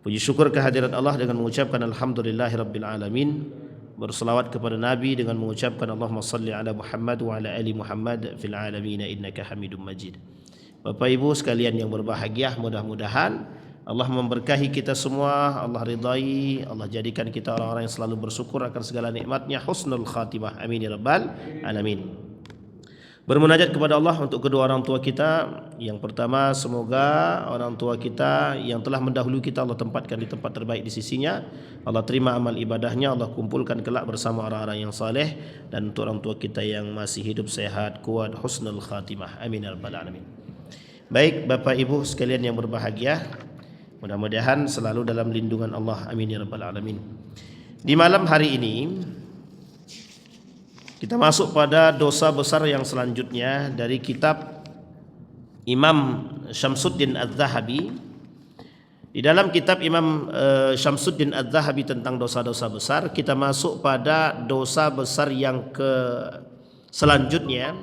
Puji syukur kehadirat Allah dengan mengucapkan alhamdulillahirabbil alamin. Berselawat kepada Nabi dengan mengucapkan Allahumma salli ala Muhammad wa ala ali Muhammad fil alamin innaka Hamidum Majid. Bapak Ibu sekalian yang berbahagia, mudah-mudahan Allah memberkahi kita semua, Allah ridai, Allah jadikan kita orang-orang yang selalu bersyukur akan segala nikmatnya, husnul khatimah. Amin ya rabbal alamin. Bermunajat kepada Allah untuk kedua orang tua kita. Yang pertama, semoga orang tua kita yang telah mendahului kita Allah tempatkan di tempat terbaik di sisinya. Allah terima amal ibadahnya, Allah kumpulkan kelak bersama orang-orang yang saleh. Dan untuk orang tua kita yang masih hidup sehat, kuat, husnul khatimah. Amin ya rabbal alamin. Baik Bapak Ibu sekalian yang berbahagia, mudah-mudahan selalu dalam lindungan Allah. Amin ya rabbal alamin. Di malam hari ini kita masuk pada dosa besar yang selanjutnya dari kitab Imam Syamsuddin Az-Zahabi. Di dalam kitab Imam Syamsuddin Az-Zahabi tentang dosa-dosa besar, kita masuk pada dosa besar yang selanjutnya.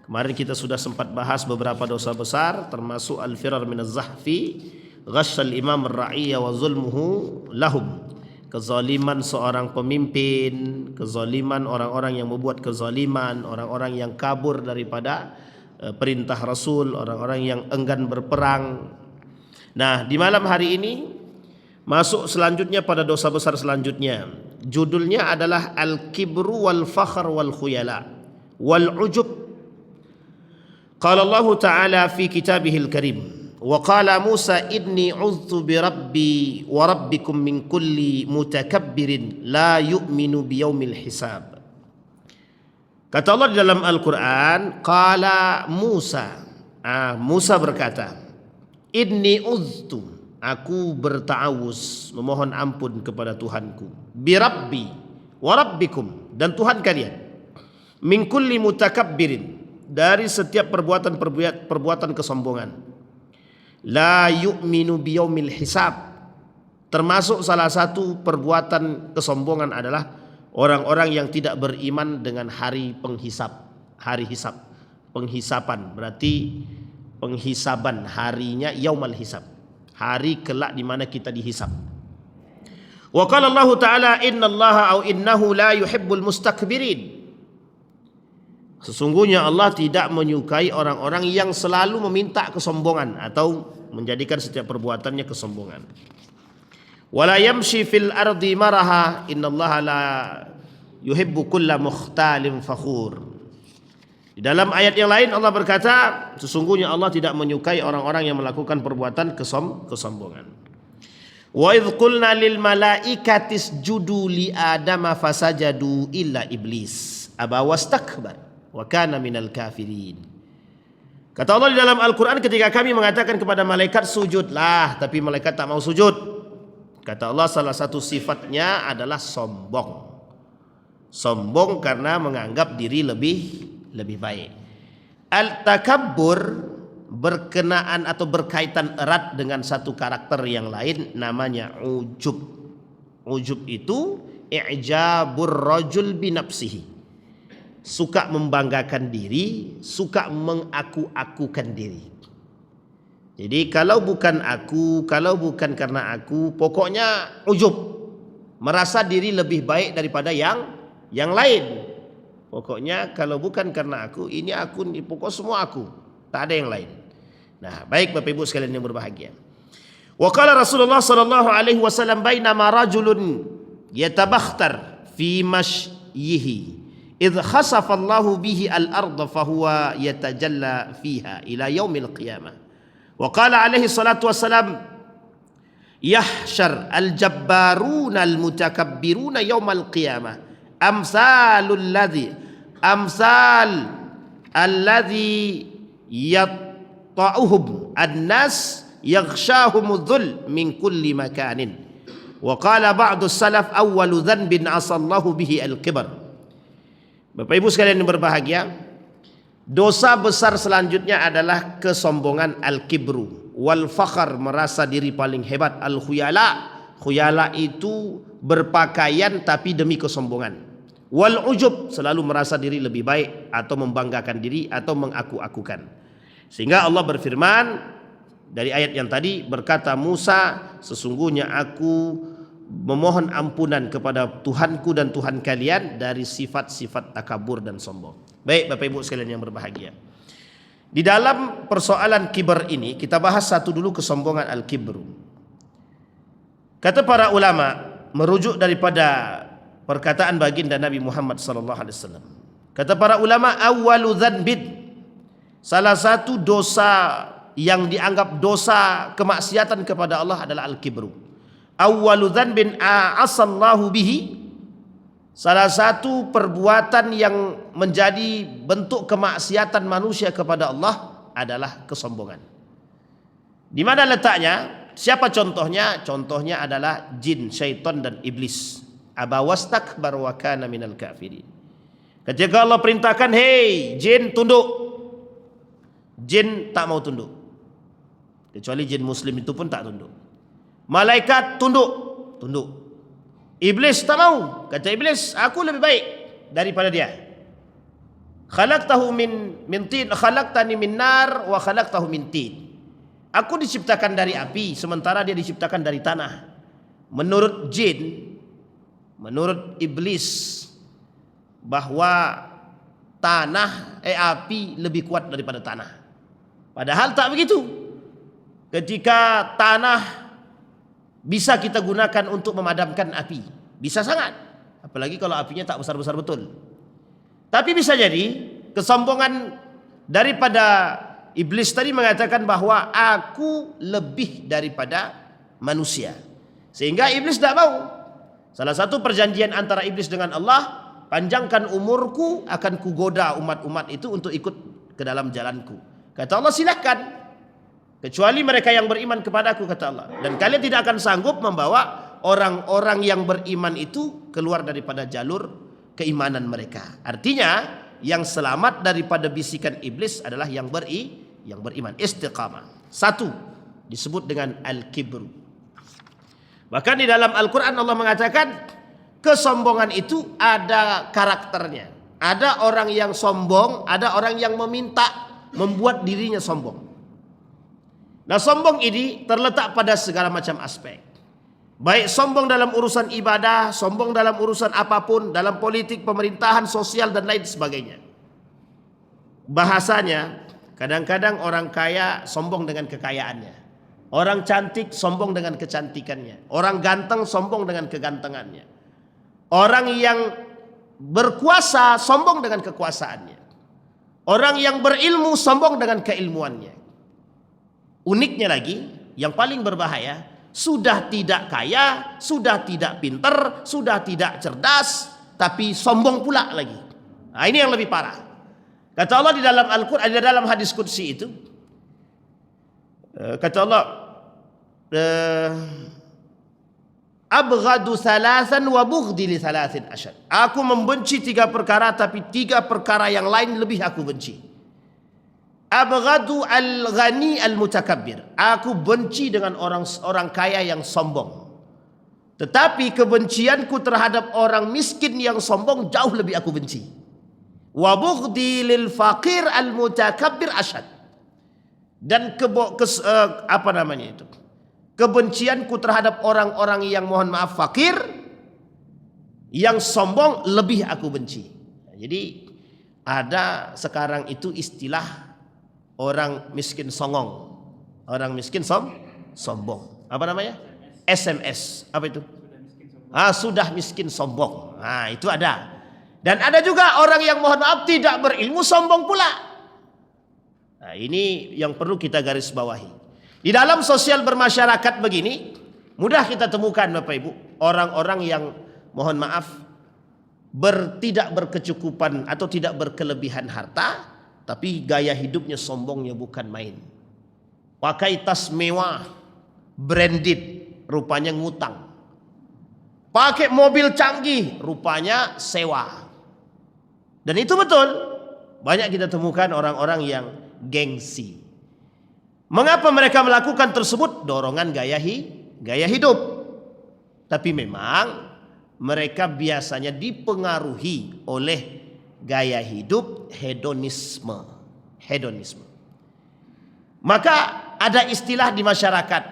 Kemarin kita sudah sempat bahas beberapa dosa besar, termasuk al-firar min az-zahfi, ghasyal imam ar-ra'iyya wa zulmuhu lahum. Kezaliman seorang pemimpin, kezaliman orang-orang yang membuat kezaliman, orang-orang yang kabur daripada perintah Rasul, orang-orang yang enggan berperang. Nah, di malam hari ini masuk selanjutnya pada dosa besar selanjutnya. Judulnya adalah Al-Kibru wal Fakhr wal Khuyala wal Ujub. Qala Allah Ta'ala fi kitabihil karim, wa qala Musa inni uztu bi rabbi wa rabbikum min kulli mutakabbirin la yu'minu biyaumil hisab. Kata Allah di dalam Al-Quran, qala Musa, Musa berkata, inni uztu, aku berta'awuz, memohon ampun kepada Tuhanku, bi rabbi wa rabbikum, dan Tuhan kalian, min kulli mutakabbirin, dari setiap perbuatan kesombongan, la yu'minu biyaumil hisab. Termasuk salah satu perbuatan kesombongan adalah orang-orang yang tidak beriman dengan hari penghisab, hari hisab. Penghisapan berarti penghisaban, harinya yaumal hisab, hari kelak di mana kita dihisab. Wa qala Allah Ta'ala innallaha au innahu la yuhibbul mustakbirin. Sesungguhnya Allah tidak menyukai orang-orang yang selalu meminta kesombongan atau menjadikan setiap perbuatannya kesombongan. Wala yamshi fil ardi maraha innallaha la yuhibbu kulla mukhtalin fakhur. Di dalam ayat yang lain Allah berkata, sesungguhnya Allah tidak menyukai orang-orang yang melakukan perbuatan kesombongan. Wa idh qulna lil malaikati isjudu li adama fasajadu illa iblis aba wastakbar wa kana minal kafirin. Kata Allah di dalam Al-Quran, ketika kami mengatakan kepada malaikat sujudlah, tapi malaikat tak mau sujud. Kata Allah, salah satu sifatnya adalah sombong. Sombong karena menganggap diri lebih baik. Al-takabbur berkenaan atau berkaitan erat dengan satu karakter yang lain, namanya ujub. Ujub itu i'jabur rajul binafsihi, suka membanggakan diri, suka mengaku-akukan diri. Jadi kalau bukan aku, kalau bukan karena aku, pokoknya ujub, merasa diri lebih baik daripada yang lain. Pokoknya kalau bukan karena aku, ini aku, pokok semua aku, tak ada yang lain. Nah, baik Bapak Ibu sekalian yang berbahagia. Wa qala Rasulullah sallallahu alaihi wasallam bainama rajulun yatabakhtar fi mashyihi idh khasafallahu bihi al-ardha fahuwa yatajalla fiha ila yaumil qiyamah. Wa qala alaihi salatu wassalam yahsyar al-jabbaruna al-mutakabbiruna yaumal qiyamah amsal alladhi yatta'uhum an-nas yaghshahum dhul min kulli makanin. Wa qala ba'du salaf awwalu dhanbin asallahu bihi al-kibar. Bapak Ibu sekalian yang berbahagia, dosa besar selanjutnya adalah kesombongan, al-kibru wal fakhr, merasa diri paling hebat, al-khuyala. Khuyala itu berpakaian tapi demi kesombongan. Wal ujub, selalu merasa diri lebih baik atau membanggakan diri atau mengaku-akukan. Sehingga Allah berfirman Dari ayat yang tadi berkata Musa, sesungguhnya aku memohon ampunan kepada Tuhanku dan Tuhan kalian dari sifat-sifat takabur dan sombong. Baik Bapak Ibu sekalian yang berbahagia. Di dalam persoalan kibar ini kita bahas satu dulu, kesombongan al-kibru. Kata para ulama merujuk daripada perkataan baginda Nabi Muhammad sallallahu alaihi wasallam. Kata para ulama, awwalu dzanbin, salah satu dosa yang dianggap dosa kemaksiatan kepada Allah adalah al-kibru. Awwalu dzanbin a'asallahu bihi, salah satu perbuatan yang menjadi bentuk kemaksiatan manusia kepada Allah adalah kesombongan. Di mana letaknya? Siapa contohnya? Contohnya adalah jin, syaitan dan iblis. Aba wastakbar wa kana minal kafirin. Ketika Allah perintahkan, hei jin tunduk, jin tak mau tunduk. Kecuali jin muslim itu pun tak tunduk. Malaikat tunduk, tunduk. Iblis tak mau. Kata iblis, aku lebih baik daripada dia. Khalaqtahu min tin, khalaqtani min nar wa khalaqtahu min tin. Aku diciptakan dari api, sementara dia diciptakan dari tanah. Menurut jin, menurut iblis, bahwa api lebih kuat daripada tanah. Padahal tak begitu. Ketika tanah bisa kita gunakan untuk memadamkan api, bisa sangat. Apalagi kalau apinya tak besar-besar betul. Tapi bisa jadi kesombongan daripada iblis tadi mengatakan bahwa aku lebih daripada manusia, sehingga iblis tidak mau. Salah satu perjanjian antara iblis dengan Allah, panjangkan umurku, akan kugoda umat-umat itu untuk ikut ke dalam jalanku. Kata Allah, silahkan, kecuali mereka yang beriman kepadaku, kata Allah. Dan kalian tidak akan sanggup membawa orang-orang yang beriman itu keluar daripada jalur keimanan mereka. Artinya yang selamat daripada bisikan iblis adalah yang beriman, istiqamah. Satu disebut dengan al-kibru. Bahkan di dalam Al-Quran Allah mengatakan kesombongan itu ada karakternya. Ada orang yang sombong, ada orang yang membuat dirinya sombong. Nah, sombong ini terletak pada segala macam aspek. Baik sombong dalam urusan ibadah, sombong dalam urusan apapun, dalam politik, pemerintahan, sosial dan lain sebagainya. Bahasanya, kadang-kadang orang kaya sombong dengan kekayaannya. Orang cantik sombong dengan kecantikannya. Orang ganteng sombong dengan kegantengannya. Orang yang berkuasa sombong dengan kekuasaannya. Orang yang berilmu sombong dengan keilmuannya. Uniknya lagi, yang paling berbahaya, sudah tidak kaya, sudah tidak pintar, sudah tidak cerdas, tapi sombong pula lagi. Nah, ini yang lebih parah. Kata Allah di dalam Al-Quran, di dalam hadis qudsi itu, kata Allah, abghadu thalathan wa bughdi li thalathin ashad. Aku membenci 3 perkara, tapi 3 perkara yang lain lebih aku benci. Abghadu al-ghani al-mutakabbir. Aku benci dengan orang kaya yang sombong. Tetapi kebencianku terhadap orang miskin yang sombong jauh lebih aku benci. Wa bughdi lil faqir al-mutakabbir ashad. Dan kebencianku terhadap orang-orang yang mohon maaf fakir, yang sombong lebih aku benci. Jadi ada sekarang itu istilah orang miskin songong, orang miskin sombong. Apa namanya? SMS. Apa itu? Sudah miskin sombong. Nah, itu ada. Dan ada juga orang yang mohon maaf tidak berilmu sombong pula. Nah, ini yang perlu kita garis bawahi. Di dalam sosial bermasyarakat begini, mudah kita temukan Bapak Ibu, orang-orang yang mohon maaf tidak berkecukupan atau tidak berkelebihan harta, tapi gaya hidupnya sombongnya bukan main. Pakai tas mewah, branded, rupanya ngutang. Pakai mobil canggih, rupanya sewa. Dan itu betul. Banyak kita temukan orang-orang yang gengsi. Mengapa mereka melakukan tersebut? Dorongan gaya hidup. Tapi memang mereka biasanya dipengaruhi oleh gaya hidup hedonisme. Maka ada istilah di masyarakat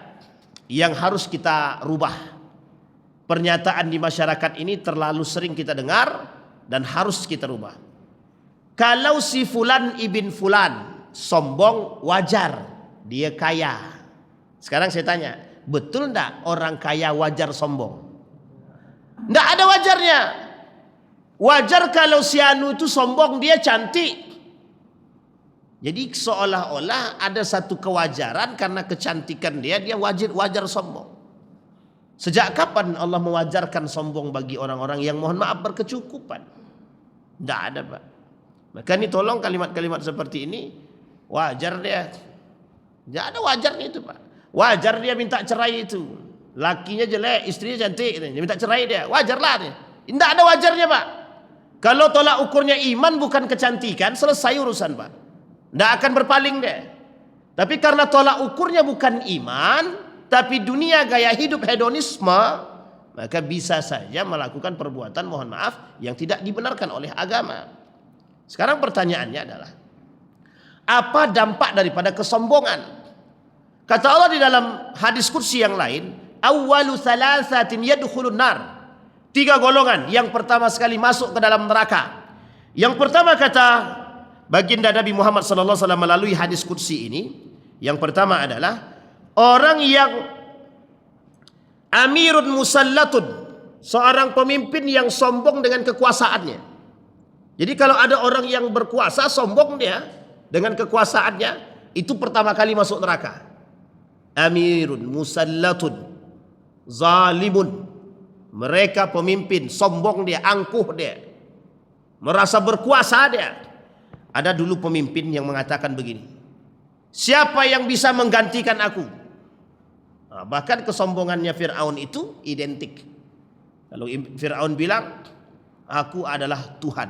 yang harus kita rubah. Pernyataan di masyarakat ini terlalu sering kita dengar dan harus kita rubah. Kalau si fulan ibn fulan sombong, wajar, dia kaya. Sekarang saya tanya, betul enggak orang kaya wajar sombong? Enggak ada wajarnya. Wajar kalau si anu itu sombong, dia cantik. Jadi seolah-olah ada satu kewajaran karena kecantikan dia wajar sombong. Sejak kapan Allah mewajarkan sombong bagi orang-orang yang mohon maaf berkecukupan? Tidak ada, Pak. Maka ini tolong kalimat-kalimat seperti ini wajar dia. Tidak ada wajarnya itu, Pak. Wajar dia minta cerai itu. Lakinya jelek, istrinya cantik, dia minta cerai dia. Wajarlah dia. Tidak ada wajarnya, Pak. Kalau tolak ukurnya iman bukan kecantikan, selesai urusan, Pak. Tidak akan berpaling dia. Tapi karena tolak ukurnya bukan iman, tapi dunia gaya hidup hedonisme, maka bisa saja melakukan perbuatan mohon maaf yang tidak dibenarkan oleh agama. Sekarang pertanyaannya adalah, apa dampak daripada kesombongan? Kata Allah di dalam hadis kursi yang lain, awwalu thalathatin yadkhulun nar. 3 golongan yang pertama sekali masuk ke dalam neraka. Yang pertama kata baginda Nabi Muhammad sallallahu alaihi wasallam melalui hadis qudsi ini, yang pertama adalah orang yang amirun musallatun, seorang pemimpin yang sombong dengan kekuasaannya. Jadi kalau ada orang yang berkuasa sombong dia dengan kekuasaannya, itu pertama kali masuk neraka. Amirun musallatun zalimun, mereka pemimpin sombong dia, angkuh dia, merasa berkuasa dia. Ada dulu pemimpin yang mengatakan begini, siapa yang bisa menggantikan aku? Nah, bahkan kesombongannya Fir'aun itu identik. Kalau Fir'aun bilang, aku adalah Tuhan.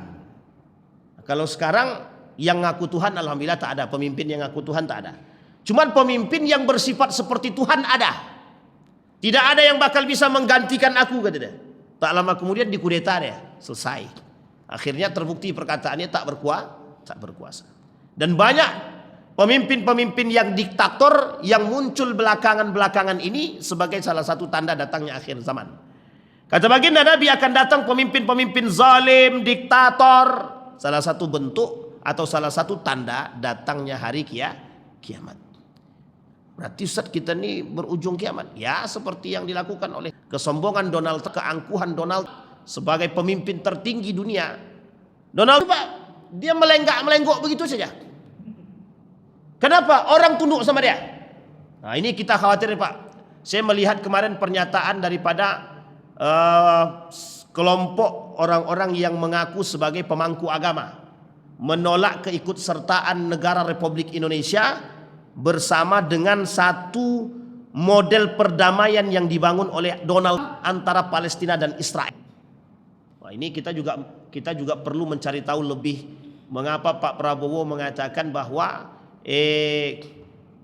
Kalau sekarang yang ngaku Tuhan, alhamdulillah tak ada. Pemimpin yang ngaku Tuhan tak ada. Cuman pemimpin yang bersifat seperti Tuhan ada. Tidak ada yang bakal bisa menggantikan aku, kata dia. Tak lama kemudian dikudeta dia, selesai. Akhirnya terbukti perkataannya tak berkuasa. Dan banyak pemimpin-pemimpin yang diktator yang muncul belakangan-belakangan ini sebagai salah satu tanda datangnya akhir zaman. Kata baginda Nabi, akan datang pemimpin-pemimpin zalim, diktator. Salah satu bentuk atau salah satu tanda datangnya hari kiamat. Berarti Ustaz, kita ini berujung kiamat. Ya, seperti yang dilakukan oleh kesombongan Donald, keangkuhan Donald sebagai pemimpin tertinggi dunia. Donald, Pak, dia melenggak-melenggok begitu saja. Kenapa? Orang tunduk sama dia. Nah, ini kita khawatir, Pak. Saya melihat kemarin pernyataan daripada kelompok orang-orang yang mengaku sebagai pemangku agama, menolak keikutsertaan negara Republik Indonesia bersama dengan satu model perdamaian yang dibangun oleh Donald antara Palestina dan Israel. Nah, ini kita juga perlu mencari tahu lebih mengapa Pak Prabowo mengatakan bahwa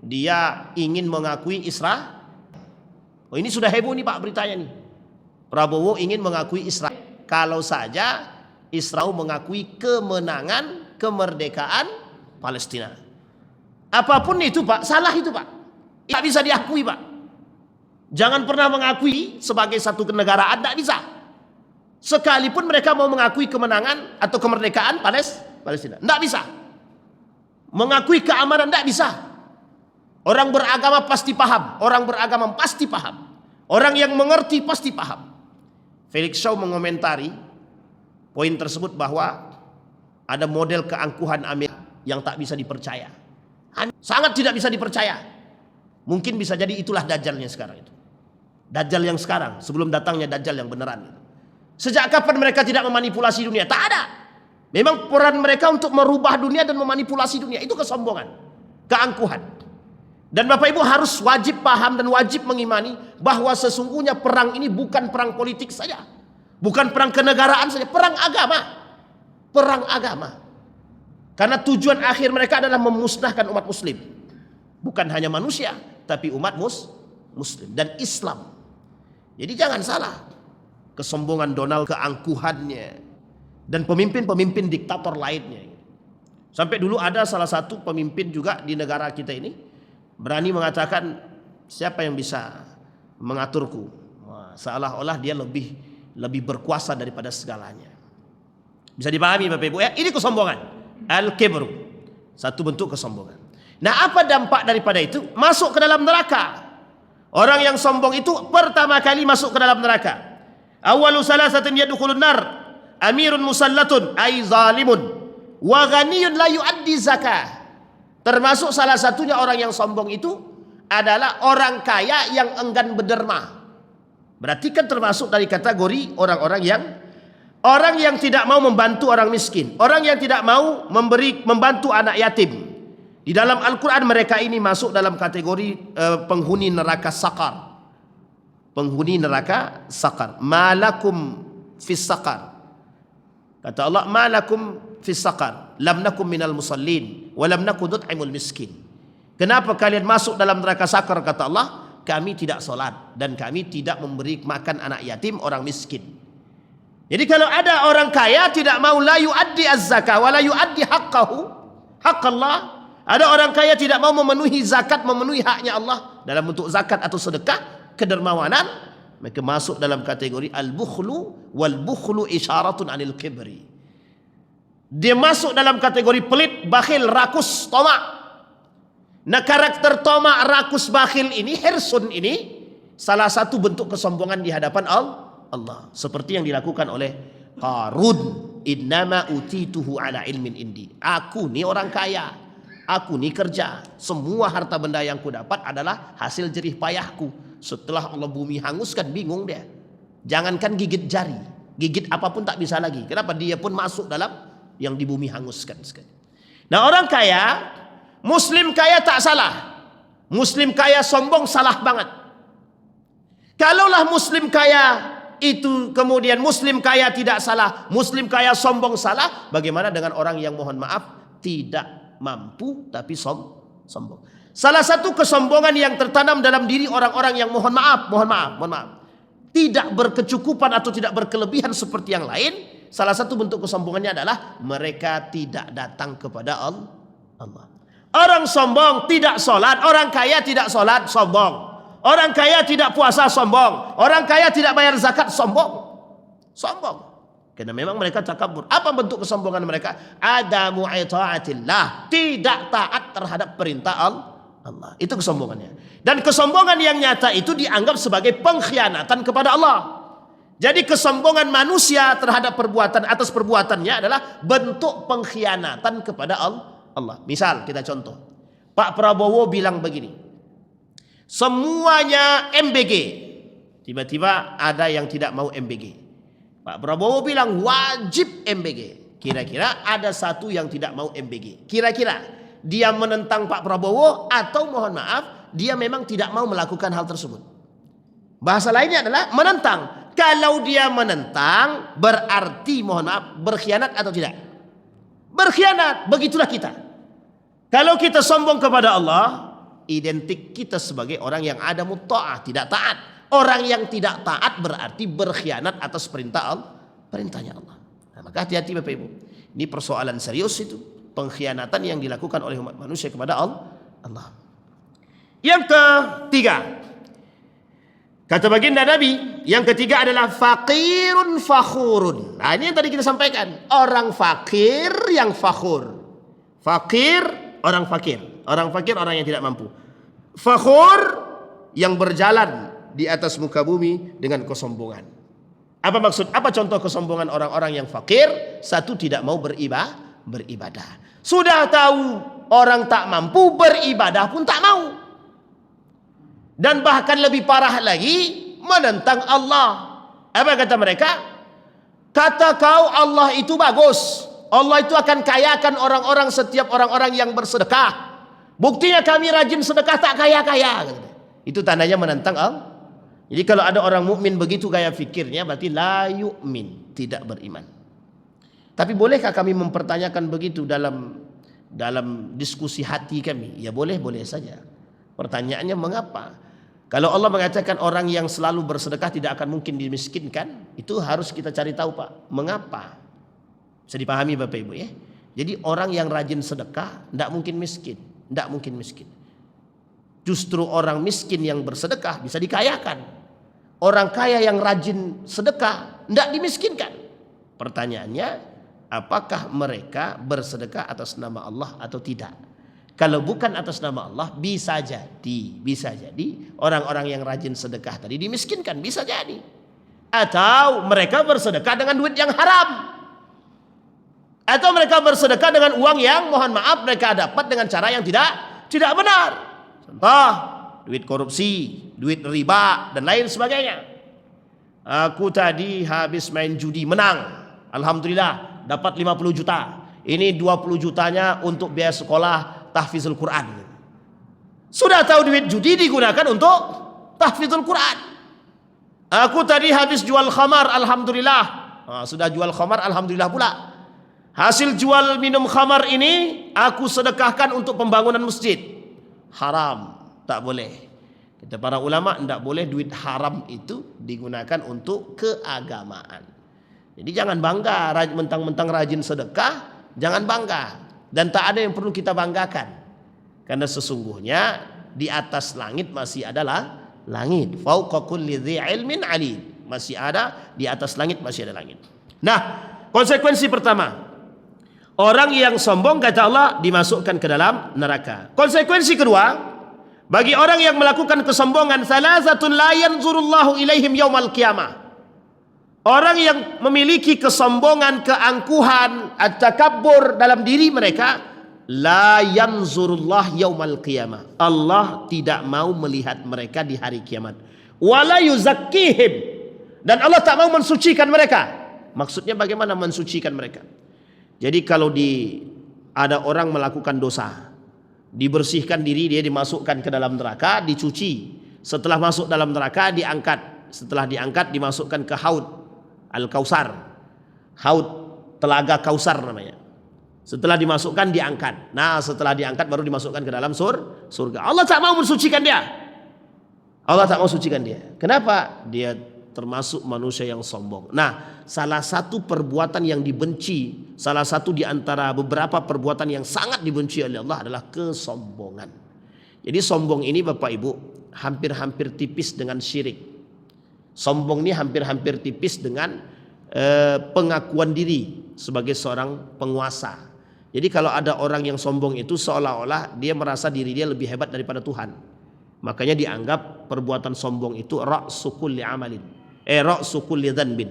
dia ingin mengakui Israel. Oh, ini sudah heboh nih Pak beritanya nih. Prabowo ingin mengakui Israel. Kalau saja Israel mengakui kemenangan kemerdekaan Palestina. Apapun itu Pak, salah itu Pak. Tidak bisa diakui Pak. Jangan pernah mengakui sebagai satu kenegaraan, tidak bisa. Sekalipun mereka mau mengakui kemenangan atau kemerdekaan Palestina, tidak bisa. Mengakui keamanan tidak bisa. Orang beragama pasti paham. Orang beragama pasti paham. Orang yang mengerti pasti paham. Felix Shaw mengomentari poin tersebut bahwa ada model keangkuhan Amerika yang tak bisa dipercaya. Sangat tidak bisa dipercaya. Mungkin bisa jadi itulah Dajjalnya sekarang itu. Dajjal yang sekarang sebelum datangnya Dajjal yang beneran. Sejak kapan mereka tidak memanipulasi dunia? Tak ada. Memang peran mereka untuk merubah dunia dan memanipulasi dunia. Itu kesombongan, keangkuhan. Dan Bapak Ibu harus wajib paham dan wajib mengimani bahwa sesungguhnya perang ini bukan perang politik saja. Bukan perang kenegaraan saja. Perang agama. Perang agama. Karena tujuan akhir mereka adalah memusnahkan umat muslim. Bukan hanya manusia, tapi umat muslim dan Islam. Jadi jangan salah. Kesombongan Donald, keangkuhannya, dan pemimpin-pemimpin diktator lainnya. Sampai dulu ada salah satu pemimpin juga di negara kita ini, berani mengatakan siapa yang bisa mengaturku. Seolah-olah dia lebih berkuasa daripada segalanya. Bisa dipahami Bapak Ibu ya? Ini kesombongan. Al-kibru. Satu bentuk kesombongan. Nah, apa dampak daripada itu? Masuk ke dalam neraka. Orang yang sombong itu pertama kali masuk ke dalam neraka. Awwalu salasatin yadkhulun nar. Amirun musallatun ay zalimun wa ghaniyun la yuaddi zakah. Termasuk salah satunya orang yang sombong itu adalah orang kaya yang enggan berderma. Berarti kan termasuk dari kategori orang yang tidak mau membantu orang miskin, orang yang tidak mau membantu anak yatim. Di dalam Al-Quran mereka ini masuk dalam kategori penghuni neraka sakar. Penghuni neraka sakar. Malakum fis sakar. Kata Allah, malakum fis sakar. Lam nakum minal musallin. Walam nakum nut'imul miskin. Kenapa kalian masuk dalam neraka sakar? Kata Allah, kami tidak solat. Dan kami tidak memberi makan anak yatim, orang miskin. Jadi kalau ada orang kaya tidak mau la yuaddi az-zakah wa la yuaddi haqqahu, haqq Allah. Ada orang kaya tidak mau memenuhi zakat, memenuhi haknya Allah dalam bentuk zakat atau sedekah, kedermawanan, maka masuk dalam kategori al-bukhlu wal bukhlu isyaratun anil kibri. Dia masuk dalam kategori pelit, bakhil, rakus, tomak. Nah, karakter tomak, rakus, bakhil ini, hirsun ini salah satu bentuk kesombongan di hadapan Allah. Seperti yang dilakukan oleh Qarun. Innama utituhu ala ilmin indi. Aku ni orang kaya. Aku ni kerja. Semua harta benda yang ku dapat adalah hasil jerih payahku. Setelah Allah bumi hanguskan, bingung dia. Jangankan gigit jari, gigit apapun tak bisa lagi. Kenapa? Dia pun masuk dalam yang di bumi hanguskan sekali. Nah, orang kaya, muslim kaya tak salah. Muslim kaya sombong salah banget. Kalaulah muslim kaya itu kemudian muslim kaya tidak salah, muslim kaya sombong salah, bagaimana dengan orang yang mohon maaf tidak mampu tapi sombong? Salah satu kesombongan yang tertanam dalam diri orang-orang yang mohon maaf, tidak berkecukupan atau tidak berkelebihan seperti yang lain, salah satu bentuk kesombongannya adalah mereka tidak datang kepada Allah. Orang sombong tidak sholat, orang kaya tidak sholat, sombong. Orang kaya tidak puasa, sombong. Orang kaya tidak bayar zakat, sombong. Karena memang mereka takabur. Apa bentuk kesombongan mereka? Adamu ita'atillah. Tidak taat terhadap perintah Allah. Itu kesombongannya. Dan kesombongan yang nyata itu dianggap sebagai pengkhianatan kepada Allah. Jadi kesombongan manusia terhadap perbuatan atas perbuatannya adalah bentuk pengkhianatan kepada Allah. Misal kita contoh. Pak Prabowo bilang begini. Semuanya MBG. Tiba-tiba ada yang tidak mau MBG. Pak Prabowo bilang wajib MBG. Kira-kira ada satu yang tidak mau MBG. Kira-kira dia menentang Pak Prabowo atau mohon maaf dia memang tidak mau melakukan hal tersebut. Bahasa lainnya adalah menentang. Kalau dia menentang berarti mohon maaf berkhianat atau tidak? Berkhianat. Begitulah kita. Kalau kita sombong kepada Allah, identik kita sebagai orang yang ada mutta'ah, tidak taat. Orang yang tidak taat berarti berkhianat atas perintahnya Allah. Nah, maka hati-hati Bapak Ibu. Ini persoalan serius itu. Pengkhianatan yang dilakukan oleh umat manusia kepada Allah. Yang ketiga, kata baginda Nabi, yang ketiga adalah fakirun fakhurun. Nah, ini yang tadi kita sampaikan. Orang fakir yang fakhur. Fakir, orang fakir. Orang fakir, orang yang tidak mampu. Fakhur, yang berjalan di atas muka bumi dengan kesombongan. Apa maksud? Apa contoh kesombongan orang-orang yang fakir? Satu, tidak mau beribadah. Sudah tahu orang tak mampu, beribadah pun tak mau. Dan bahkan lebih parah lagi, menentang Allah. Apa kata mereka? Kata kau Allah itu bagus. Allah itu akan kayakan orang-orang, setiap orang-orang yang bersedekah. Buktinya kami rajin sedekah tak kaya-kaya. Itu tandanya menentang Allah. Jadi kalau ada orang mukmin begitu gaya fikirnya, berarti la yu'min, tidak beriman. Tapi bolehkah kami mempertanyakan begitu dalam diskusi hati kami? Ya boleh saja. Pertanyaannya mengapa? Kalau Allah mengatakan orang yang selalu bersedekah tidak akan mungkin dimiskinkan, itu harus kita cari tahu Pak. Mengapa? Bisa dipahami Bapak Ibu ya. Jadi orang yang rajin sedekah tidak mungkin miskin. Justru orang miskin yang bersedekah bisa dikayakan. Orang kaya yang rajin sedekah tidak dimiskinkan. Pertanyaannya, apakah mereka bersedekah atas nama Allah atau tidak? Kalau bukan atas nama Allah, bisa jadi orang-orang yang rajin sedekah tadi dimiskinkan, bisa jadi. Atau mereka bersedekah dengan duit yang haram. Atau mereka bersedekah dengan uang yang mohon maaf mereka dapat dengan cara yang tidak benar. Contoh, duit korupsi, duit riba dan lain sebagainya. Aku tadi habis main judi menang. Alhamdulillah dapat 50 juta. Ini 20 jutanya untuk biaya sekolah tahfizul Quran. Sudah tahu duit judi digunakan untuk tahfizul Quran. Aku tadi habis jual khamar, alhamdulillah. Sudah jual khamar, alhamdulillah pula. Hasil jual minum khamar ini aku sedekahkan untuk pembangunan masjid. Haram, tak boleh. Kata para ulama, tidak boleh duit haram itu digunakan untuk keagamaan. Jadi jangan bangga mentang-mentang rajin sedekah, jangan bangga. Dan tak ada yang perlu kita banggakan. Karena sesungguhnya di atas langit masih adalah langit. Fauqa kulli dzi ilmin alim. Masih ada di atas langit, masih ada langit. Nah, konsekuensi pertama, orang yang sombong kata Allah dimasukkan ke dalam neraka. Konsekuensi kedua, bagi orang yang melakukan kesombongan, salasatun la yanzurullahu ilaihim yaumal qiyamah. Orang yang memiliki kesombongan, keangkuhan, at-takabbur dalam diri mereka, la yanzurullah yaumal qiyamah. Allah tidak mau melihat mereka di hari kiamat. Wala yuzakkihim, dan Allah tak mau mensucikan mereka. Maksudnya bagaimana mensucikan mereka? Jadi kalau ada orang melakukan dosa, dibersihkan diri, dia dimasukkan ke dalam neraka, dicuci. Setelah masuk dalam neraka diangkat. Setelah diangkat dimasukkan ke haud Al-Kausar. Haud Telaga Kausar namanya. Setelah dimasukkan diangkat. Nah, setelah diangkat baru dimasukkan ke dalam surga. Allah tak mau mensucikan dia. Allah tak mau sucikan dia. Kenapa? Dia termasuk manusia yang sombong. Nah, salah satu perbuatan yang dibenci, salah satu di antara beberapa perbuatan yang sangat dibenci oleh Allah adalah kesombongan. Jadi sombong ini Bapak Ibu hampir-hampir tipis dengan syirik. Sombong ini hampir-hampir tipis dengan pengakuan diri sebagai seorang penguasa. Jadi kalau ada orang yang sombong itu seolah-olah dia merasa diri dia lebih hebat daripada Tuhan. Makanya dianggap perbuatan sombong itu ra'su kulli amalin. Ra'su kulli dhanbin.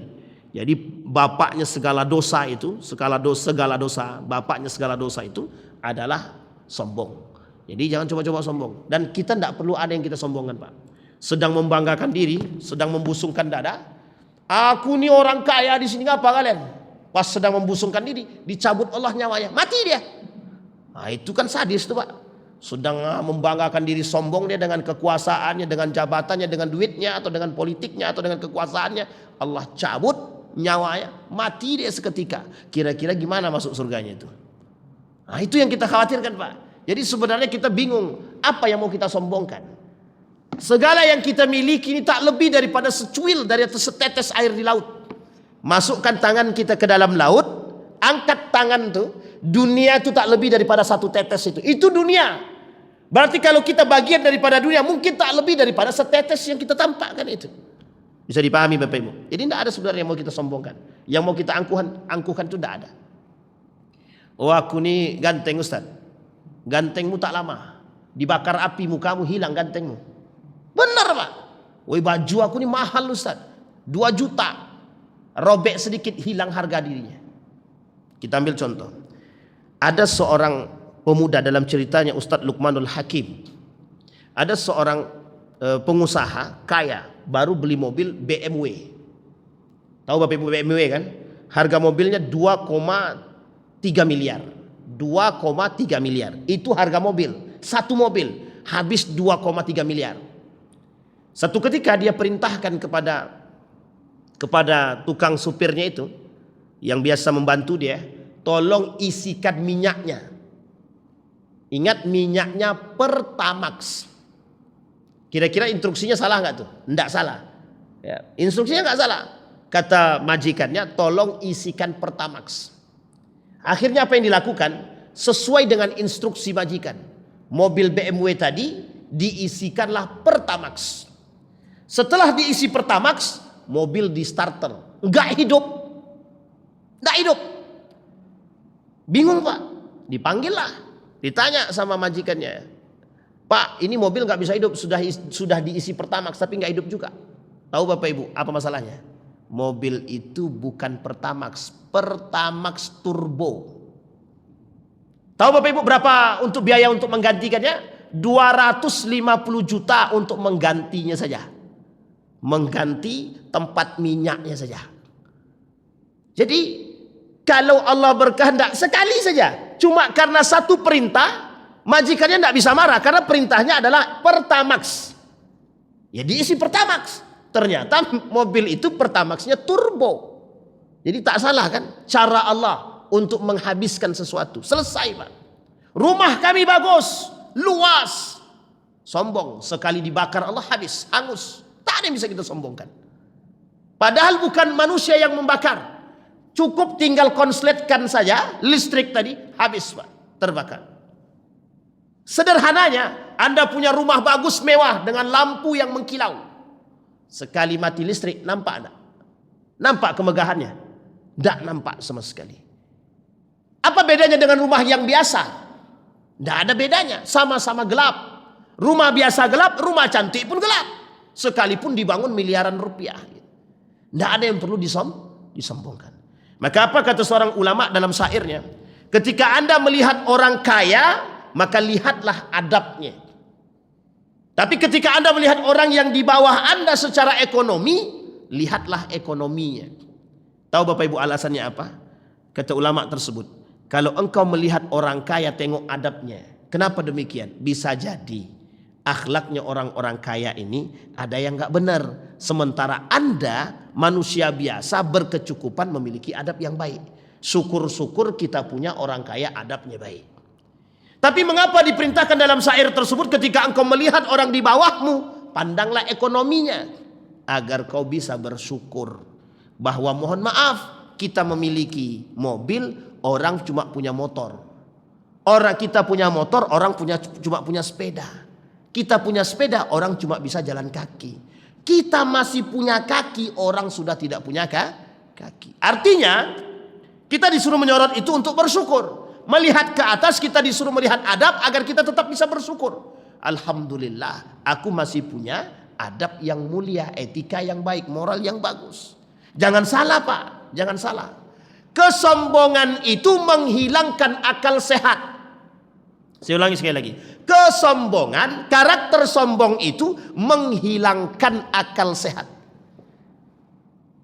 Jadi bapaknya segala dosa itu, segala dosa, bapaknya segala dosa itu adalah sombong. Jadi jangan coba-coba sombong. Dan kita tidak perlu ada yang kita sombongkan, Pak. Sedang membanggakan diri, sedang membusungkan dada. Aku ni orang kaya di sini, ngapa kalian? Pas sedang membusungkan diri, dicabut Allah nyawanya, mati dia. Nah, itu kan sadis tuh, Pak. Sedang membanggakan diri, sombong dia dengan kekuasaannya, dengan jabatannya, dengan duitnya, atau dengan politiknya, atau dengan kekuasaannya. Allah cabut nyawanya, mati dia seketika. Kira-kira gimana masuk surganya itu? Nah, itu yang kita khawatirkan, Pak. Jadi sebenarnya kita bingung apa yang mau kita sombongkan. Segala yang kita miliki ini tak lebih daripada secuil dari atas setetes air di laut. Masukkan tangan kita ke dalam laut, angkat tangan tuh, dunia itu tak lebih daripada satu tetes itu. Itu dunia. Berarti kalau kita bagian daripada dunia, mungkin tak lebih daripada setetes yang kita tampakkan itu. Bisa dipahami Bapak Ibu. Jadi tidak ada sebenarnya yang mau kita sombongkan. Yang mau kita angkuhkan itu tidak ada. Oh, aku ni ganteng Ustaz. Gantengmu tak lama, dibakar api mukamu hilang gantengmu. Benar Pak. Woi, baju aku ni mahal Ustaz, 2 juta. Robek sedikit hilang harga dirinya. Kita ambil contoh. Ada seorang pemuda dalam ceritanya Ustadz Luqmanul Hakim. Ada seorang pengusaha kaya baru beli mobil BMW. Tahu Bapak Ibu BMW kan? Harga mobilnya 2,3 miliar. 2,3 miliar. Itu harga mobil. Satu mobil habis 2,3 miliar. Satu ketika dia perintahkan kepada tukang supirnya itu yang biasa membantu dia, tolong isikan minyaknya. Ingat, minyaknya Pertamax. Kira-kira instruksinya salah nggak tuh? Nggak salah. Ya, instruksinya nggak salah. Kata majikannya, tolong isikan Pertamax. Akhirnya apa yang dilakukan? Sesuai dengan instruksi majikan. Mobil BMW tadi diisikanlah Pertamax. Setelah diisi Pertamax, mobil di starter, nggak hidup. Bingung Pak, dipanggil lah, ditanya sama majikannya, Pak, ini mobil nggak bisa hidup, sudah diisi Pertamax tapi nggak hidup juga. Tahu Bapak Ibu apa masalahnya? Mobil itu bukan Pertamax, Pertamax turbo. Tahu Bapak Ibu berapa untuk biaya untuk menggantikannya? 250 juta untuk menggantinya saja. Mengganti tempat minyaknya saja. Jadi kalau Allah berkehendak sekali saja, cuma karena satu perintah, majikannya tidak bisa marah karena perintahnya adalah Pertamax. Ya diisi Pertamax. Ternyata mobil itu Pertamaxnya turbo. Jadi tak salah kan cara Allah untuk menghabiskan sesuatu. Selesai Pak. Rumah kami bagus, luas. Sombong, sekali dibakar Allah habis, hangus. Tak ada yang bisa kita sombongkan. Padahal bukan manusia yang membakar. Cukup tinggal konsletkan saja listrik tadi, habis Pak, terbakar. Sederhananya, Anda punya rumah bagus mewah dengan lampu yang mengkilau. Sekali mati listrik, nampak enggak? Nampak kemegahannya? Tidak nampak sama sekali. Apa bedanya dengan rumah yang biasa? Tidak ada bedanya, sama-sama gelap. Rumah biasa gelap, rumah cantik pun gelap. Sekalipun dibangun miliaran rupiah. Tidak ada yang perlu disombongkan. Maka apa kata seorang ulama dalam syairnya? Ketika Anda melihat orang kaya, maka lihatlah adabnya. Tapi ketika Anda melihat orang yang di bawah Anda secara ekonomi, lihatlah ekonominya. Tahu Bapak Ibu alasannya apa? Kata ulama tersebut, kalau engkau melihat orang kaya, tengok adabnya. Kenapa demikian? Bisa jadi akhlaknya orang-orang kaya ini ada yang nggak benar. Sementara Anda manusia biasa berkecukupan memiliki adab yang baik. Syukur-syukur kita punya orang kaya adabnya baik. Tapi mengapa diperintahkan dalam syair tersebut ketika engkau melihat orang di bawahmu, pandanglah ekonominya agar kau bisa bersyukur bahwa mohon maaf kita memiliki mobil, orang cuma punya motor. Orang kita punya motor, orang cuma punya sepeda. Kita punya sepeda, orang cuma bisa jalan kaki. Kita masih punya kaki, orang sudah tidak punya kaki. Artinya kita disuruh menyorot itu untuk bersyukur. Melihat ke atas kita disuruh melihat adab agar kita tetap bisa bersyukur. Alhamdulillah, aku masih punya adab yang mulia, etika yang baik, moral yang bagus. Jangan salah Pak, jangan salah. Kesombongan itu menghilangkan akal sehat. Saya ulangi sekali lagi. Kesombongan, karakter sombong itu menghilangkan akal sehat.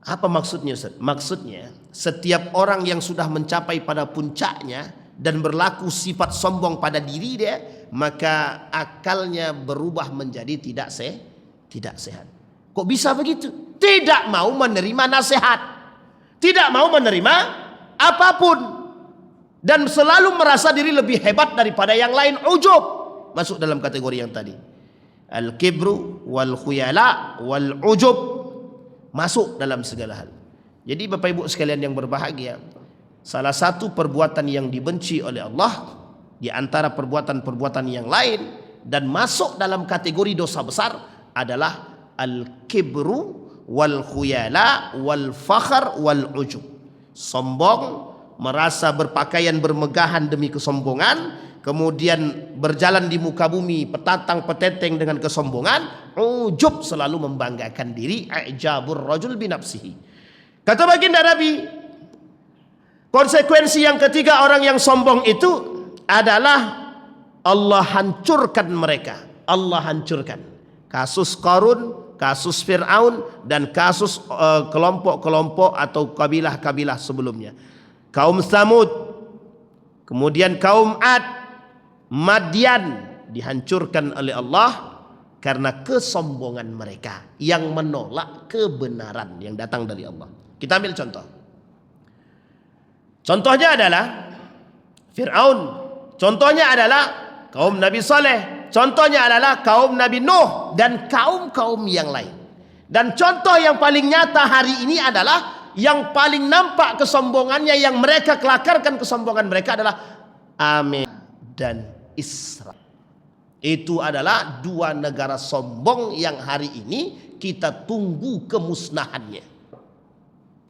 Apa maksudnya Ustaz? Maksudnya setiap orang yang sudah mencapai pada puncaknya dan berlaku sifat sombong pada diri dia, maka akalnya berubah menjadi tidak sehat. Kok bisa begitu? Tidak mau menerima nasihat, tidak mau menerima apapun, dan selalu merasa diri lebih hebat daripada yang lain. Ujub masuk dalam kategori yang tadi. Al-kibru wal khuyala wal ujub masuk dalam segala hal. Jadi Bapak Ibu sekalian yang berbahagia, salah satu perbuatan yang dibenci oleh Allah di antara perbuatan-perbuatan yang lain dan masuk dalam kategori dosa besar adalah al-kibru wal khuyala wal fakhr wal ujub. Sombong, merasa berpakaian bermegahan demi kesombongan, kemudian berjalan di muka bumi petatang peteteng dengan kesombongan. Ujub, selalu membanggakan diri. Ijabur rajul binafsihi. Kata baginda Nabi, konsekuensi yang ketiga orang yang sombong itu adalah Allah hancurkan mereka. Allah hancurkan. Kasus Qarun, kasus Fir'aun, dan kasus kelompok-kelompok atau kabilah-kabilah sebelumnya. Kaum Tsamud, kemudian kaum Ad, Madian dihancurkan oleh Allah karena kesombongan mereka yang menolak kebenaran yang datang dari Allah. Kita ambil contoh. Contohnya adalah Fir'aun. Contohnya adalah kaum Nabi Saleh. Contohnya adalah kaum Nabi Nuh dan kaum-kaum yang lain. Dan contoh yang paling nyata hari ini adalah yang paling nampak kesombongannya, yang mereka kelakarkan kesombongan mereka adalah Amin dan Isra. Itu adalah dua negara sombong yang hari ini kita tunggu kemusnahannya.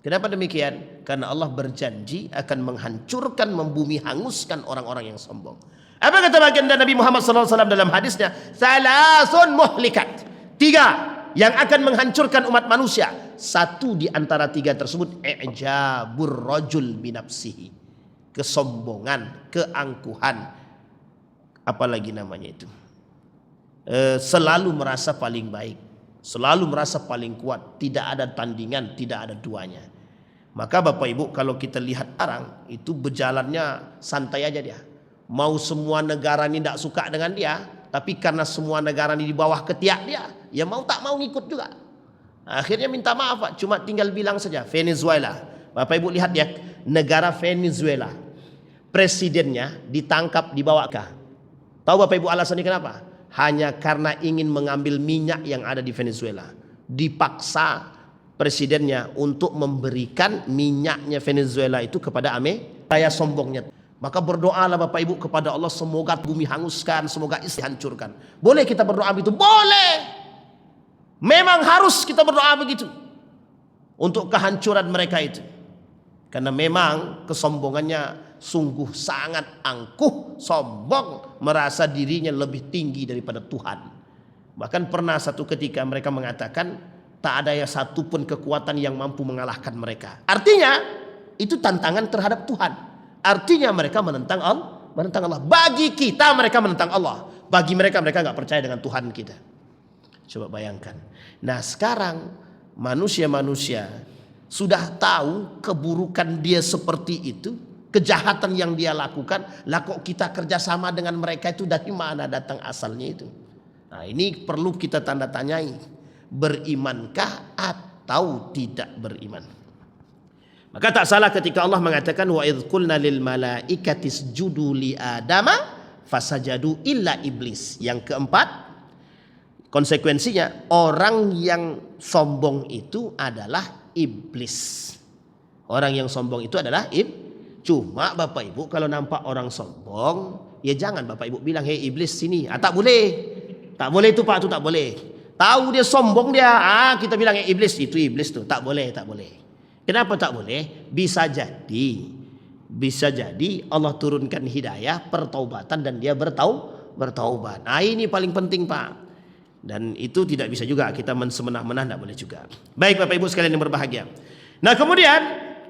Kenapa demikian? Karena Allah berjanji akan menghancurkan, membumi hanguskan orang-orang yang sombong. Apa kata baginda Nabi Muhammad SAW dalam hadisnya? Salasun muhlikat. 3 yang akan menghancurkan umat manusia. 1 di antara 3 tersebut, i'jabur rajul binafsihi. Kesombongan, keangkuhan, apalagi namanya itu, selalu merasa paling baik, selalu merasa paling kuat, tidak ada tandingan, tidak ada duanya. Maka Bapak Ibu, kalau kita lihat orang itu berjalannya santai aja dia. Mau semua negara ini tidak suka dengan dia, tapi karena semua negara ini di bawah ketiak dia, ya mau tak mau ngikut juga. Akhirnya minta maaf Pak, cuma tinggal bilang saja. Venezuela, Bapak Ibu lihat ya, negara Venezuela, presidennya ditangkap, dibawa ke. Tahu Bapak Ibu alasannya kenapa? Hanya karena ingin mengambil minyak yang ada di Venezuela. Dipaksa presidennya untuk memberikan minyaknya Venezuela itu kepada Saya sombongnya. Maka berdoalah Bapak Ibu kepada Allah, semoga bumi hanguskan, semoga hancurkan. Boleh kita berdoa begitu? Boleh. Memang harus kita berdoa begitu untuk kehancuran mereka itu. Karena memang kesombongannya sungguh sangat angkuh, sombong, merasa dirinya lebih tinggi daripada Tuhan. Bahkan pernah satu ketika mereka mengatakan tak ada satu pun kekuatan yang mampu mengalahkan mereka. Artinya itu tantangan terhadap Tuhan. Artinya mereka menentang Allah. Bagi kita mereka menentang Allah. Bagi mereka nggak percaya dengan Tuhan kita. Coba bayangkan. Nah sekarang manusia-manusia sudah tahu keburukan dia seperti itu, kejahatan yang dia lakukan, lah kok kita kerjasama dengan mereka itu, dari mana datang asalnya itu? Nah ini perlu kita tanda tanyai, berimankah atau tidak beriman? Maka tak salah ketika Allah mengatakan wa idz qulna lil malaikati isjudu li adama fasajadu illa iblis. Yang keempat, konsekuensinya orang yang sombong itu adalah iblis. Orang yang sombong itu adalah Cuma Bapak Ibu kalau nampak orang sombong, ya jangan Bapak Ibu bilang, hei iblis sini. Tak boleh. Tak boleh itu Pak, itu tak boleh. Tahu dia sombong dia, kita bilang iblis, itu iblis tuh. Tak boleh. Kenapa tak boleh? Bisa jadi Allah turunkan hidayah, pertaubatan, dan dia bertaubat. Nah ini paling penting Pak. Dan itu tidak bisa juga kita mensemenah-menah, tidak boleh juga. Baik Bapak Ibu sekalian yang berbahagia. Nah kemudian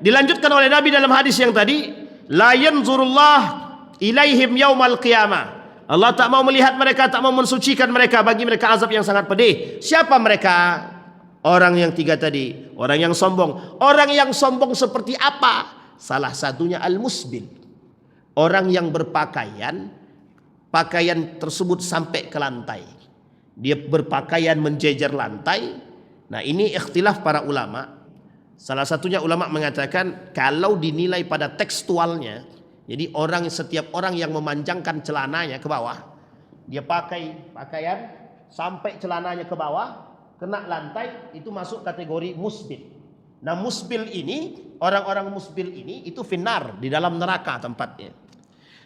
dilanjutkan oleh Nabi dalam hadis yang tadi, la yanzurullah ilaihim yaumal qiyamah. Allah tak mau melihat mereka, tak mau mensucikan mereka, bagi mereka azab yang sangat pedih. Siapa mereka? Orang yang 3 tadi, orang yang sombong. Orang yang sombong seperti apa? Salah satunya al-musbil. Orang yang berpakaian, pakaian tersebut sampai ke lantai. Dia berpakaian menjejer lantai. Nah ini ikhtilaf para ulama. Salah satunya ulama mengatakan kalau dinilai pada tekstualnya, jadi setiap orang yang memanjangkan celananya ke bawah, dia pakai pakaian sampai celananya ke bawah, kena lantai, itu masuk kategori musbil. Nah musbil ini, orang-orang musbil ini itu finnar, di dalam neraka tempatnya.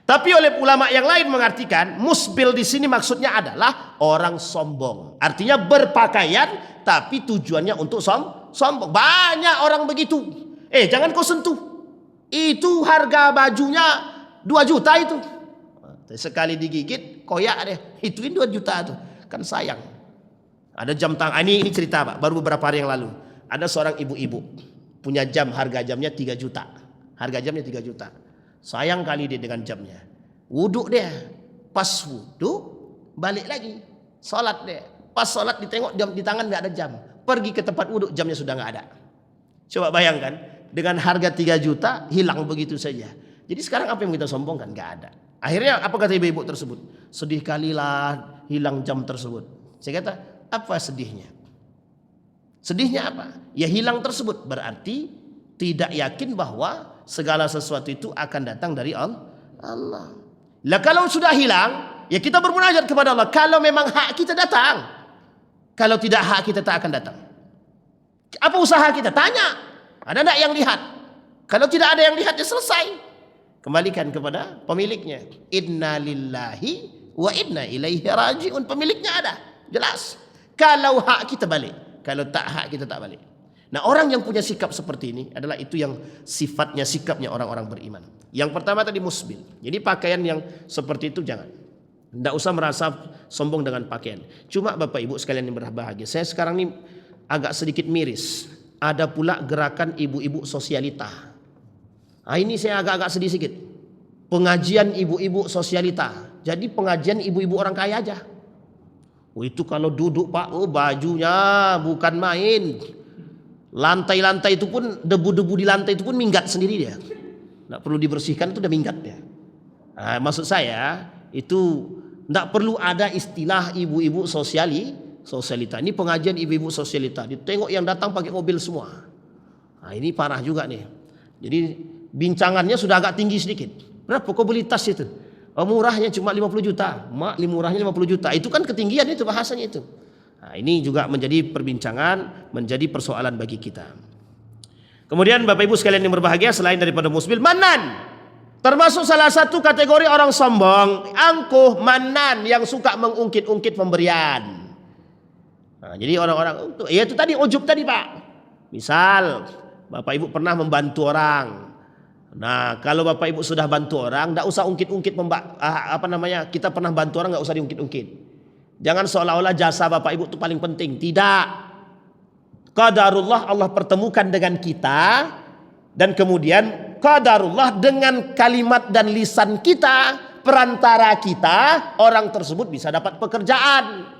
Tapi oleh ulama yang lain mengartikan musbil di sini maksudnya adalah orang sombong. Artinya berpakaian tapi tujuannya untuk sombong. Banyak orang begitu. Jangan kau sentuh. Itu harga bajunya 2 juta itu. Sekali digigit koyak deh. Ituin 2 juta tuh. Kan sayang. Ada jam tangan. Ini cerita Pak, baru beberapa hari yang lalu. Ada seorang ibu-ibu punya jam, harga jamnya 3 juta. Harga jamnya 3 juta. Sayang kali dia dengan jamnya. Wuduk dia. Pas wuduk balik lagi. Salat dia. Pas salat ditengok jam di tangan nggak ada jam. Pergi ke tempat wuduk jamnya sudah nggak ada. Coba bayangkan, dengan harga 3 juta hilang begitu saja. Jadi sekarang apa yang kita sombongkan? Nggak ada. Akhirnya apa kata ibu-ibu tersebut? Sedih kalilah hilang jam tersebut. Saya kata, apa sedihnya? Sedihnya apa? Ya hilang tersebut. Berarti tidak yakin bahwa segala sesuatu itu akan datang dari Allah. Lah kalau sudah hilang, ya kita bermunajat kepada Allah. Kalau memang hak kita datang. Kalau tidak hak kita tak akan datang. Apa usaha kita? Tanya. Ada enggak yang lihat? Kalau tidak ada yang lihat, ya selesai. Kembalikan kepada pemiliknya. Inna lillahi wa inna ilaihi raji'un. Pemiliknya ada, jelas. Kalau hak kita balik, kalau tak hak kita tak balik. Nah, orang yang punya sikap seperti ini adalah itu yang sifatnya, sikapnya orang-orang beriman. Yang pertama tadi musbil. Jadi pakaian yang seperti itu jangan. Tidak usah merasa sombong dengan pakaian. Cuma Bapak Ibu sekalian yang berbahagia, saya sekarang ini agak sedikit miris. Ada pula gerakan ibu-ibu sosialita. Nah, ini saya agak-agak sedih sedikit. Pengajian ibu-ibu sosialita. Jadi pengajian ibu-ibu orang kaya aja. Oh, itu kalau duduk Pak, oh bajunya bukan main. Lantai-lantai itu pun, debu-debu di lantai itu pun minggat sendiri dia. Tidak perlu dibersihkan, itu udah minggat dia. Nah, maksud saya itu tidak perlu ada istilah ibu-ibu sosialita. Ini pengajian ibu-ibu sosialita. Ditengok yang datang pakai mobil semua. Nah, ini parah juga nih. Jadi bincangannya sudah agak tinggi sedikit. Berapa kau beli tas itu? Oh, murahnya cuma 50 juta. Mak, murahnya 50 juta. Itu kan ketinggian itu bahasanya itu. Nah, ini juga menjadi perbincangan, menjadi persoalan bagi kita. Kemudian Bapak Ibu sekalian yang berbahagia, selain daripada musbil, manan. Termasuk salah satu kategori orang sombong, angkuh, manan, yang suka mengungkit-ungkit pemberian. Nah, jadi orang-orang, ya itu tadi ujub tadi Pak. Misal Bapak Ibu pernah membantu orang. Nah, kalau Bapak Ibu sudah bantu orang, tidak usah ungkit-ungkit kita pernah bantu orang, tidak usah diungkit-ungkit. Jangan seolah-olah jasa Bapak Ibu itu paling penting. Tidak. Qadarullah, Allah pertemukan dengan kita, dan kemudian qadarullah dengan kalimat dan lisan kita, perantara kita, orang tersebut bisa dapat pekerjaan.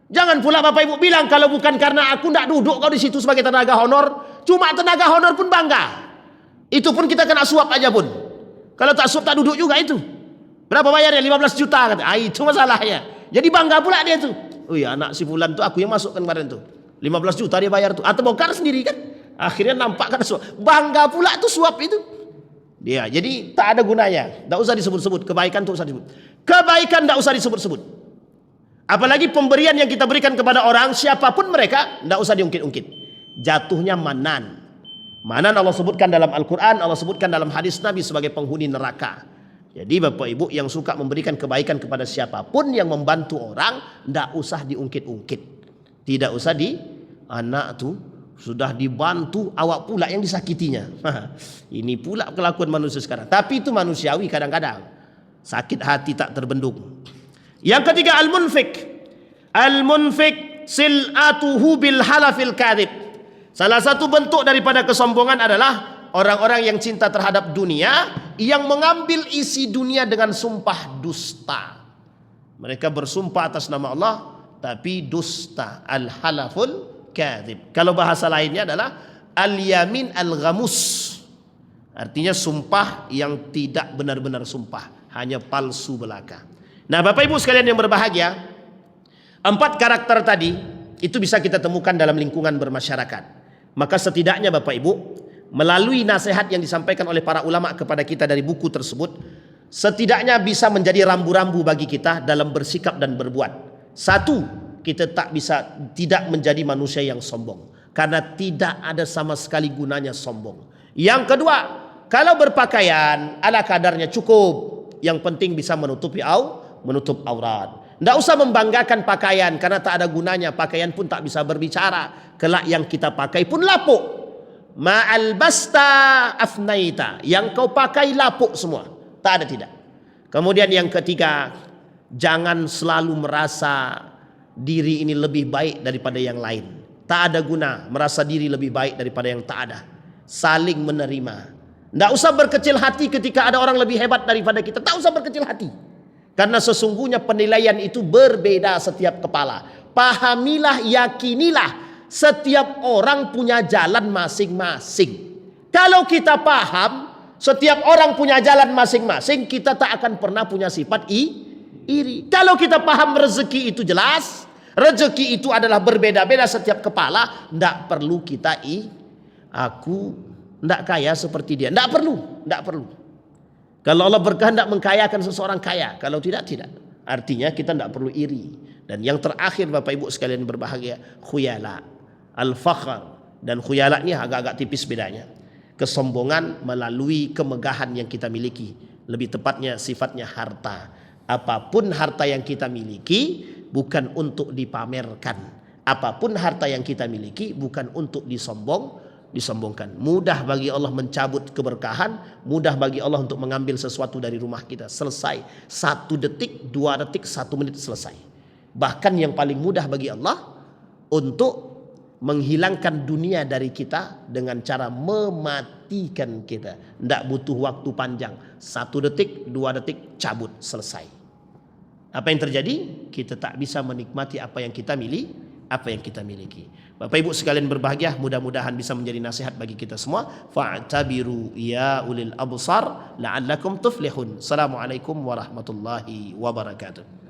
Jangan pula Bapak Ibu bilang kalau bukan karena aku tidak duduk kau di situ sebagai tenaga honor, cuma tenaga honor pun bangga. Itu pun kita kena suap aja pun. Kalau tak suap tak duduk juga itu. Berapa bayarnya? 15 juta kata. Itu masalahnya. Jadi bangga pula dia tuh. Oh ya, anak si fulan tuh aku yang masukkan kemarin tuh. 15 juta dia bayar tuh. Atau bongkar sendiri kan. Akhirnya nampak kan suap. Bangga pula tuh suap itu. Dia, jadi tak ada gunanya. Tak usah disebut-sebut. Kebaikan tak usah disebut. Kebaikan tak usah disebut-sebut. Apalagi pemberian yang kita berikan kepada orang, siapapun mereka, tak usah diungkit-ungkit. Jatuhnya manan. Manan Allah sebutkan dalam Al-Quran, Allah sebutkan dalam hadis Nabi sebagai penghuni neraka. Jadi Bapak Ibu yang suka memberikan kebaikan kepada siapapun yang membantu orang, tidak usah diungkit-ungkit. Tidak usah anak tuh sudah dibantu, awak pula yang disakitinya. Ini pula kelakuan manusia sekarang. Tapi itu manusiawi kadang-kadang. Sakit hati tak terbendung. Yang ketiga, al-munfik. Al-munfik sil'atuhu bil halafil kadhib. Salah satu bentuk daripada kesombongan adalah orang-orang yang cinta terhadap dunia, yang mengambil isi dunia dengan sumpah dusta. Mereka bersumpah atas nama Allah, tapi dusta. Al-halaful kadhib. Kalau bahasa lainnya adalah al-yamin al-ghamus. Artinya sumpah yang tidak benar-benar sumpah, hanya palsu belaka. Nah, Bapak Ibu sekalian yang berbahagia, 4 karakter tadi itu bisa kita temukan dalam lingkungan bermasyarakat. Maka setidaknya Bapak Ibu, melalui nasihat yang disampaikan oleh para ulama kepada kita dari buku tersebut, setidaknya bisa menjadi rambu-rambu bagi kita dalam bersikap dan berbuat. Satu, kita tidak menjadi manusia yang sombong, karena tidak ada sama sekali gunanya sombong. Yang kedua, kalau berpakaian ala kadarnya cukup, yang penting bisa menutup aurat. Tidak usah membanggakan pakaian, karena tak ada gunanya. Pakaian pun tak bisa berbicara. Kelak yang kita pakai pun lapuk. Ma'al basta afnaita. Yang kau pakai lapuk semua. Tak ada tidak. Kemudian yang ketiga, jangan selalu merasa diri ini lebih baik daripada yang lain. Tak ada guna merasa diri lebih baik daripada yang tak ada. Saling menerima. Tidak usah berkecil hati ketika ada orang lebih hebat daripada kita. Tak usah berkecil hati. Karena sesungguhnya penilaian itu berbeda setiap kepala. Pahamilah, yakinilah, setiap orang punya jalan masing-masing. Kalau kita paham setiap orang punya jalan masing-masing, kita tak akan pernah punya sifat iri. Kalau kita paham rezeki itu jelas, rezeki itu adalah berbeda-beda setiap kepala, tidak perlu kita aku tidak kaya seperti dia. Tidak perlu. Kalau Allah berkehendak mengkayakan seseorang kaya, kalau tidak. Artinya kita tidak perlu iri. Dan yang terakhir Bapak Ibu sekalian berbahagia, khuyala, al-fakhr. Dan khuyala ini agak-agak tipis bedanya. Kesombongan melalui kemegahan yang kita miliki. Lebih tepatnya sifatnya harta. Apapun harta yang kita miliki bukan untuk dipamerkan. Apapun harta yang kita miliki bukan untuk disombongkan. Mudah bagi Allah mencabut keberkahan, mudah bagi Allah untuk mengambil sesuatu dari rumah kita. Selesai. 1 detik, 2 detik, 1 menit selesai. Bahkan yang paling mudah bagi Allah untuk menghilangkan dunia dari kita dengan cara mematikan kita. Tidak butuh waktu panjang. 1 detik, 2 detik, cabut, selesai. Apa yang terjadi? Kita tak bisa menikmati apa yang kita miliki. Bapak Ibu sekalian berbahagia, mudah-mudahan bisa menjadi nasihat bagi kita semua. Fa'tabiru ya ulil absar la'allakum tuflihun. Assalamualaikum warahmatullahi wabarakatuh.